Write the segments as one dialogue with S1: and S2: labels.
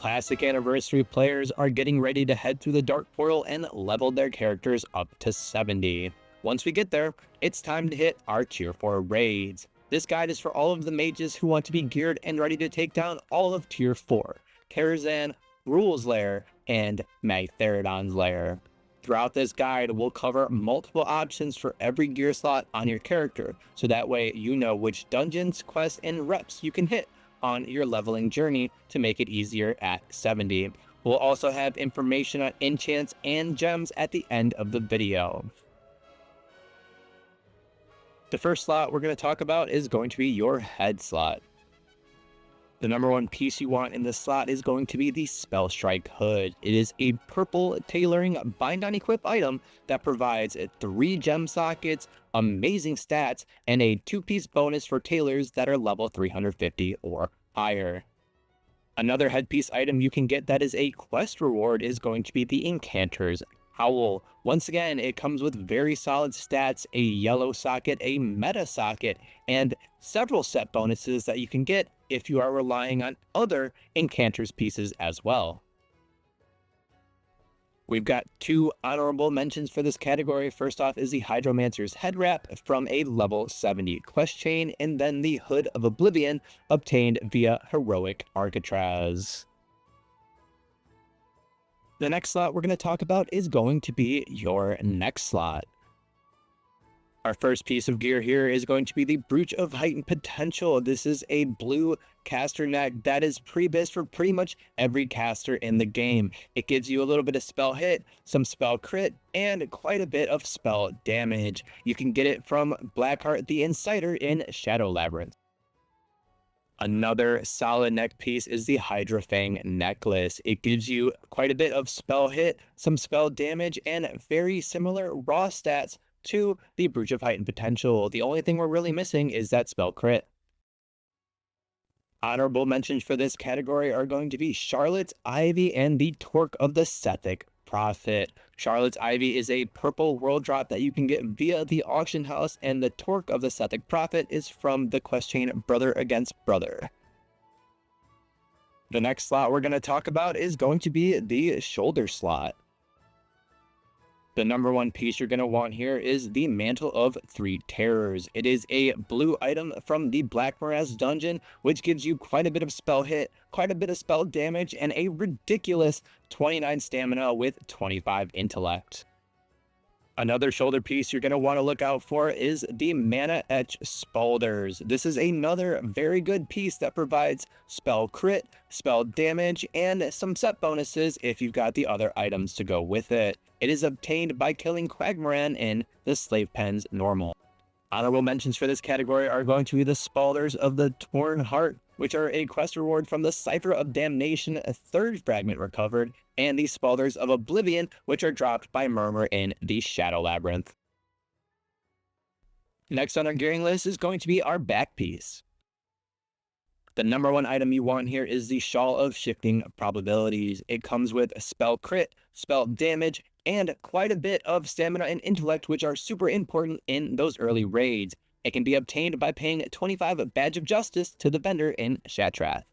S1: Classic Anniversary players are getting ready to head through the Dark Portal and level their characters up to 70. Once we get there, it's time to hit our Tier 4 raids. This guide is for all of the mages who want to be geared and ready to take down all of Tier 4, Karazhan, Gruul's Lair, and Magtheridon's Lair. Throughout this guide, we'll cover multiple options for every gear slot on your character, so that way you know which dungeons, quests, and reps you can hit on your leveling journey to make it easier at 70. We'll also have information on enchants and gems at the end of the video. The first slot we're going to talk about is going to be your head slot. The number one piece you want in this slot is going to be the Spellstrike Hood. It is a purple tailoring bind on equip item that provides 3 gem sockets, amazing stats, and a 2-piece bonus for tailors that are level 350 or higher. Another headpiece item you can get that is a quest reward is going to be the Incanter's Howl. Once again, it comes with very solid stats, a yellow socket, a meta socket, and several set bonuses that you can get if you are relying on other Incanter's pieces as well. We've got 2 honorable mentions for this category. First off is the Hydromancer's Head Wrap from a level 70 quest chain, and then the Hood of Oblivion obtained via Heroic Arcatraz. The next slot we're going to talk about is going to be your next slot. Our first piece of gear here is going to be the Brooch of Heightened Potential. This is a blue caster neck that is pre-bist for pretty much every caster in the game. It gives you a little bit of spell hit, some spell crit, and quite a bit of spell damage. You can get it from Blackheart the Inciter in Shadow Labyrinth. Another solid neck piece is the Hydra Fang Necklace. It gives you quite a bit of spell hit, some spell damage, and very similar raw stats to the Brooch of Heightened Potential. The only thing we're really missing is that spell crit. Honorable mentions for this category are going to be Charlotte's Ivy and the Torque of the Sethic Prophet. Charlotte's Ivy is a purple world drop that you can get via the auction house, and the Torque of the Sethic Prophet is from the quest chain Brother Against Brother. The next slot we're going to talk about is going to be the shoulder slot. The number one piece you're going to want here is the Mantle of 3 Terrors. It is a blue item from the Black Morass dungeon, which gives you quite a bit of spell hit, quite a bit of spell damage, and a ridiculous 29 stamina with 25 intellect. Another shoulder piece you're going to want to look out for is the Mana Etch Spaulders. This is another very good piece that provides spell crit, spell damage, and some set bonuses if you've got the other items to go with it. It is obtained by killing Quagmoran in the Slave Pen's normal. Honorable mentions for this category are going to be the Spaulders of the Torn Heart, which are a quest reward from the Cipher of Damnation, a 3rd fragment recovered, and the Spaulders of Oblivion, which are dropped by Murmur in the Shadow Labyrinth. Next on our gearing list is going to be our back piece. The number one item you want here is the Shawl of Shifting Probabilities. It comes with spell crit, spell damage, and quite a bit of stamina and intellect, which are super important in those early raids. It can be obtained by paying 25 Badge of Justice to the vendor in Shattrath.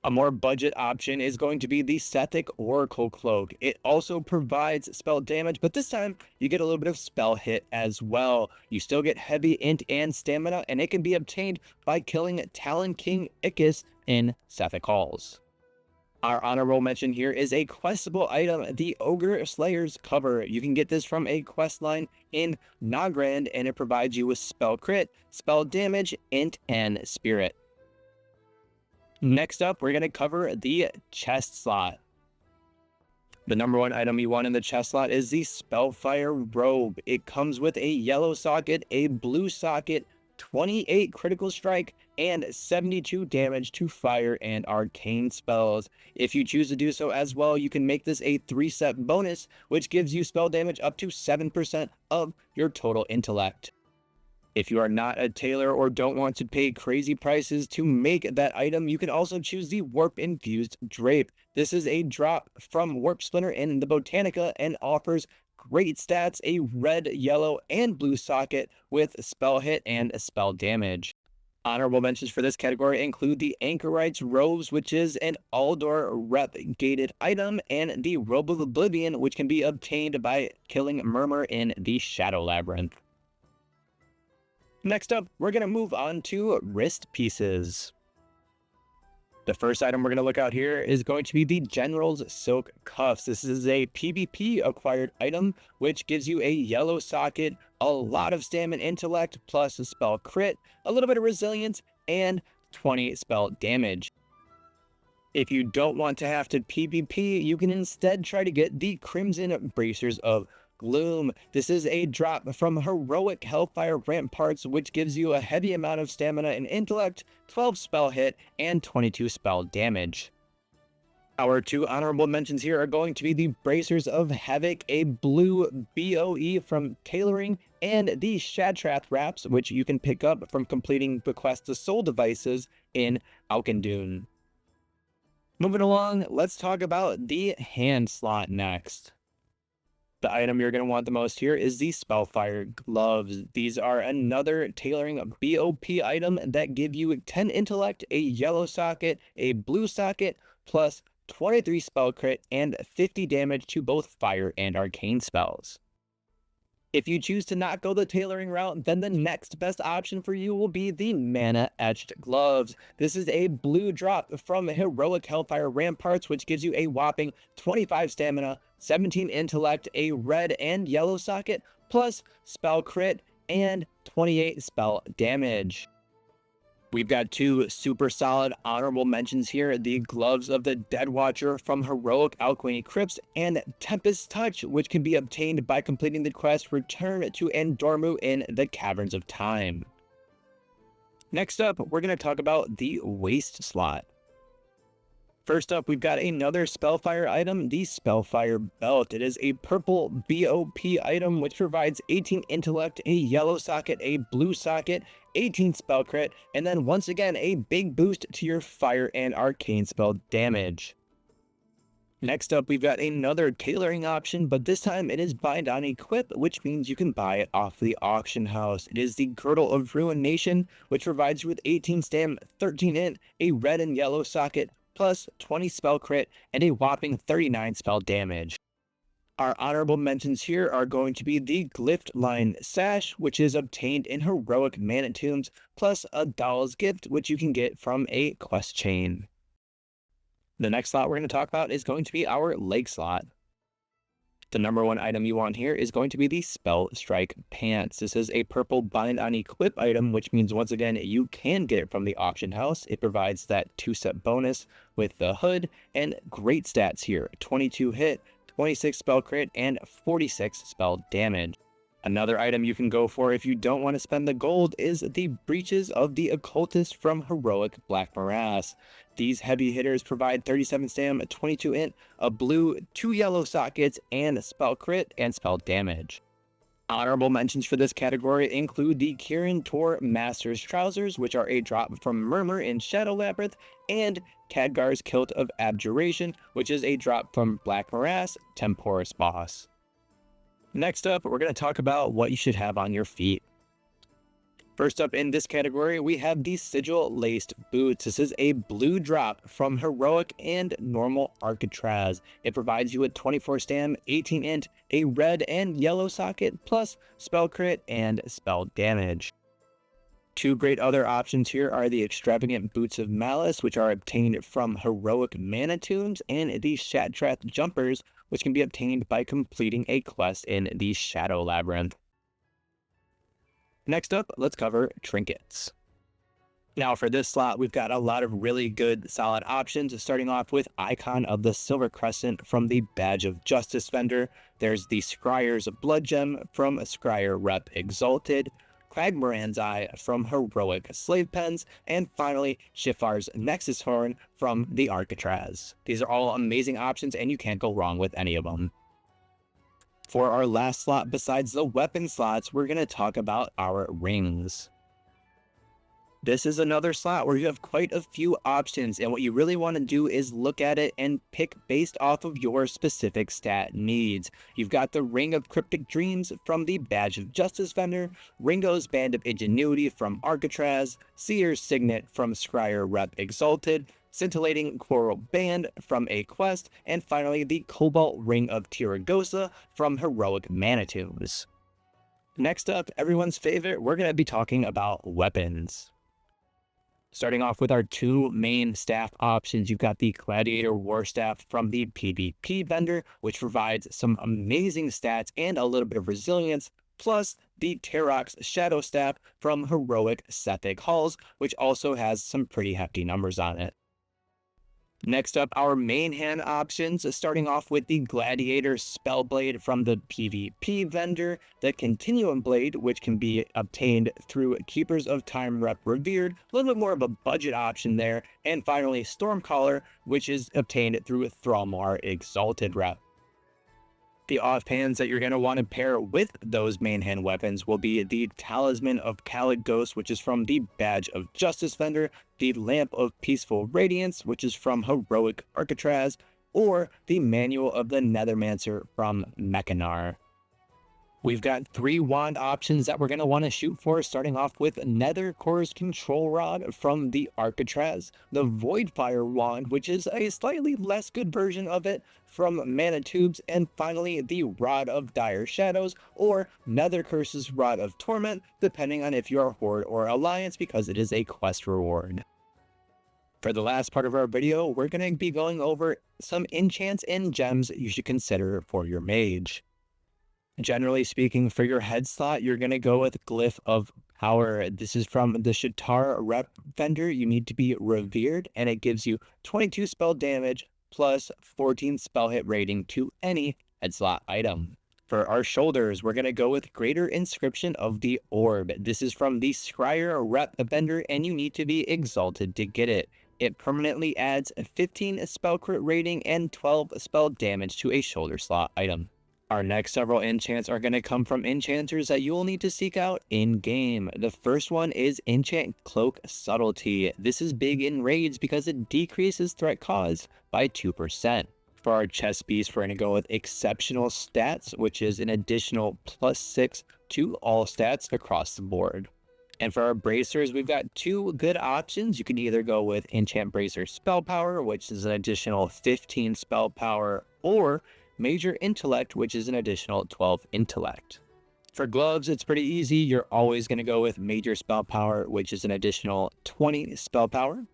S1: A more budget option is going to be the Sethic Oracle Cloak. It also provides spell damage, but this time you get a little bit of spell hit as well. You still get heavy int and stamina, and it can be obtained by killing Talon King Ickis in Sethic Halls. Our honorable mention here is a questable item, the Ogre Slayer's Cover. You can get this from a quest line in Nagrand, and it provides you with spell crit, spell damage, int, and spirit. Next up, we're going to cover the chest slot. The number one item you want in the chest slot is the Spellfire Robe. It comes with a yellow socket, a blue socket, 28 critical strike, and 72 damage to fire and arcane spells. If you choose to do so as well, you can make this a 3-set bonus, which gives you spell damage up to 7% of your total intellect. If you are not a tailor or don't want to pay crazy prices to make that item, you can also choose the Warp Infused Drape. This is a drop from Warp Splinter in the Botanica and offers great stats, a red, yellow, and blue socket with spell hit and spell damage. Honorable mentions for this category include the Anchorite's Robes, which is an Aldor rep gated item, and the Robe of Oblivion, which can be obtained by killing Murmur in the Shadow Labyrinth. Next up, we're going to move on to wrist pieces. The first item we're going to look out here is going to be the General's Silk Cuffs. This is a PvP acquired item, which gives you a yellow socket, a lot of stamina intellect, plus a spell crit, a little bit of resilience, and 20 spell damage. If you don't want to have to PvP, you can instead try to get the Crimson Bracers of Gloom. This is a drop from Heroic Hellfire Ramparts, which gives you a heavy amount of stamina and intellect, 12 spell hit, and 22 spell damage. Our two honorable mentions here are going to be the Bracers of Havoc, a blue BOE from Tailoring, and the Shatrath Wraps, which you can pick up from completing Bequest to Soul devices in Alkendune. Moving along, let's talk about the hand slot next. The item you're going to want the most here is the Spellfire Gloves. These are another Tailoring BOP item that give you 10 intellect, a yellow socket, a blue socket, plus 23 spell crit, and 50 damage to both fire and arcane spells. If you choose to not go the tailoring route, then the next best option for you will be the Mana Etched Gloves. This is a blue drop from Heroic Hellfire Ramparts, which gives you a whopping 25 stamina, 17 intellect, a red and yellow socket, plus spell crit, and 28 spell damage. We've got two super solid honorable mentions here, the Gloves of the Dead Watcher from Heroic Alchemy Crypts, and Tempest Touch, which can be obtained by completing the quest Return to Andormu in the Caverns of Time. Next up, we're going to talk about the waist slot. First up, we've got another Spellfire item, the Spellfire Belt. It is a purple BOP item which provides 18 intellect, a yellow socket, a blue socket, 18 spell crit, and then once again a big boost to your fire and arcane spell damage. Next up, we've got another tailoring option, but this time it is bind on equip, which means you can buy it off the auction house. It is the Girdle of Ruination, which provides you with 18 stam, 13 int, a red and yellow socket, plus 20 spell crit, and a whopping 39 spell damage. Our honorable mentions here are going to be the Glyph Line Sash, which is obtained in Heroic Mana Tombs, plus a Doll's Gift, which you can get from a quest chain. The next slot we're going to talk about is going to be our leg slot. The number one item you want here is going to be the Spell Strike Pants. This is a purple bind on equip item, which means once again you can get it from the auction house. It provides that 2-step bonus with the hood and great stats here: 22 hit, 26 spell crit, and 46 spell damage. Another item you can go for if you don't want to spend the gold is the Breaches of the Occultist from Heroic Black Morass. These heavy hitters provide 37 stam, 22 int, a blue, 2 yellow sockets, and spell crit and spell damage. Honorable mentions for this category include the Kirin Tor Master's Trousers, which are a drop from Murmur in Shadow Labyrinth, and Khadgar's Kilt of Abjuration, which is a drop from Black Morass Temporis Boss. Next up, we're going to talk about what you should have on your feet. First up in this category, we have the Sigil Laced Boots. This is a blue drop from Heroic and Normal Arcatraz. It provides you with 24 stam, 18 int, a red and yellow socket, plus spell crit and spell damage. Two great other options here are the Extravagant Boots of Malice, which are obtained from Heroic Mana Tombs, and the Shatrath Jumpers, which can be obtained by completing a quest in the Shadow Labyrinth. Next up, let's cover Trinkets. Now for this slot, we've got a lot of really good solid options, starting off with Icon of the Silver Crescent from the Badge of Justice vendor. There's the Scryer's Blood Gem from Scryer Rep Exalted, Cragmoran's Eye from Heroic Slave Pens, and finally Shifar's Nexus Horn from the Arcatraz. These are all amazing options and you can't go wrong with any of them. For our last slot besides the weapon slots, we're going to talk about our rings. This is another slot where you have quite a few options, and what you really want to do is look at it and pick based off of your specific stat needs. You've got the Ring of Cryptic Dreams from the Badge of Justice vendor, Ringo's Band of Ingenuity from Arcatraz, Seer's Signet from Scryer Rep Exalted, Scintillating Coral Band from a quest, and finally the Cobalt Ring of Tiragosa from Heroic Manitous. Next up, everyone's favorite, we're going to be talking about weapons. Starting off with our two main staff options, you've got the Gladiator War Staff from the PvP vendor, which provides some amazing stats and a little bit of resilience, plus the Terox Shadow Staff from Heroic Sethic Halls, which also has some pretty hefty numbers on it. Next up, our main hand options, starting off with the Gladiator Spellblade from the PvP vendor, the Continuum Blade, which can be obtained through Keepers of Time Rep Revered, a little bit more of a budget option there, and finally Stormcaller, which is obtained through Thrallmar Exalted Rep. The offhands that you're going to want to pair with those main hand weapons will be the Talisman of Khalid Ghost, which is from the Badge of Justice vendor, the Lamp of Peaceful Radiance, which is from Heroic Arcatraz, or the Manual of the Nethermancer from Mechanar. We've got three wand options that we're going to want to shoot for, starting off with Nether Core's Control Rod from the Arcatraz, the Voidfire Wand, which is a slightly less good version of it, from Manitubes, and finally the Rod of Dire Shadows, or Nether Curse's Rod of Torment, depending on if you're a Horde or Alliance, because it is a quest reward. For the last part of our video, we're going to be going over some enchants and gems you should consider for your mage. Generally speaking, for your head slot, you're going to go with Glyph of Power. This is from the Shatar Rep vendor. You need to be revered, and it gives you 22 spell damage plus 14 spell hit rating to any head slot item. For our shoulders, we're going to go with Greater Inscription of the Orb. This is from the Scryer Rep vendor, and you need to be exalted to get it. It permanently adds 15 spell crit rating and 12 spell damage to a shoulder slot item. Our next several enchants are going to come from enchanters that you will need to seek out in-game. The first one is Enchant Cloak Subtlety. This is big in raids because it decreases threat cause by 2%. For our chest piece, we're going to go with Exceptional Stats, which is an additional +6 to all stats across the board. And for our bracers, we've got two good options. You can either go with Enchant Bracer Spell Power, which is an additional 15 spell power, or Major Intellect, which is an additional 12 intellect. For gloves, it's pretty easy. You're always going to go with Major Spell Power, which is an additional 20 spell power.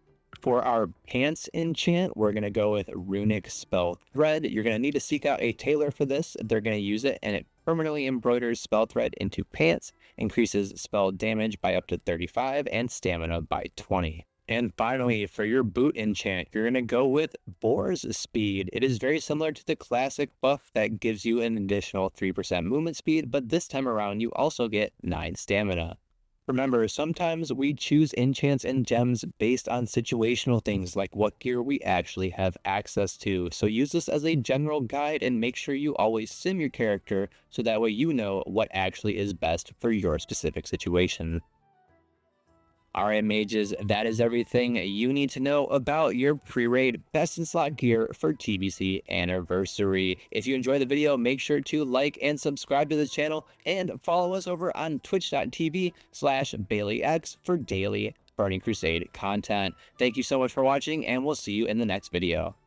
S1: For our pants enchant, we're going to go with Runic Spell Thread. You're going to need to seek out a tailor for this. They're going to use it, and it permanently embroiders spell thread into pants, increases spell damage by up to 35 and stamina by 20. And finally, for your boot enchant, you're going to go with Boar's Speed. It is very similar to the classic buff that gives you an additional 3% movement speed, but this time around you also get 9 stamina. Remember, sometimes we choose enchants and gems based on situational things like what gear we actually have access to. So use this as a general guide and make sure you always sim your character so that way you know what actually is best for your specific situation. Alright mages, that is everything you need to know about your pre-raid best in slot gear for TBC Anniversary. If you enjoyed the video, make sure to like and subscribe to the channel and follow us over on twitch.tv/BaileyX for daily Burning Crusade content. Thank you so much for watching, and we'll see you in the next video.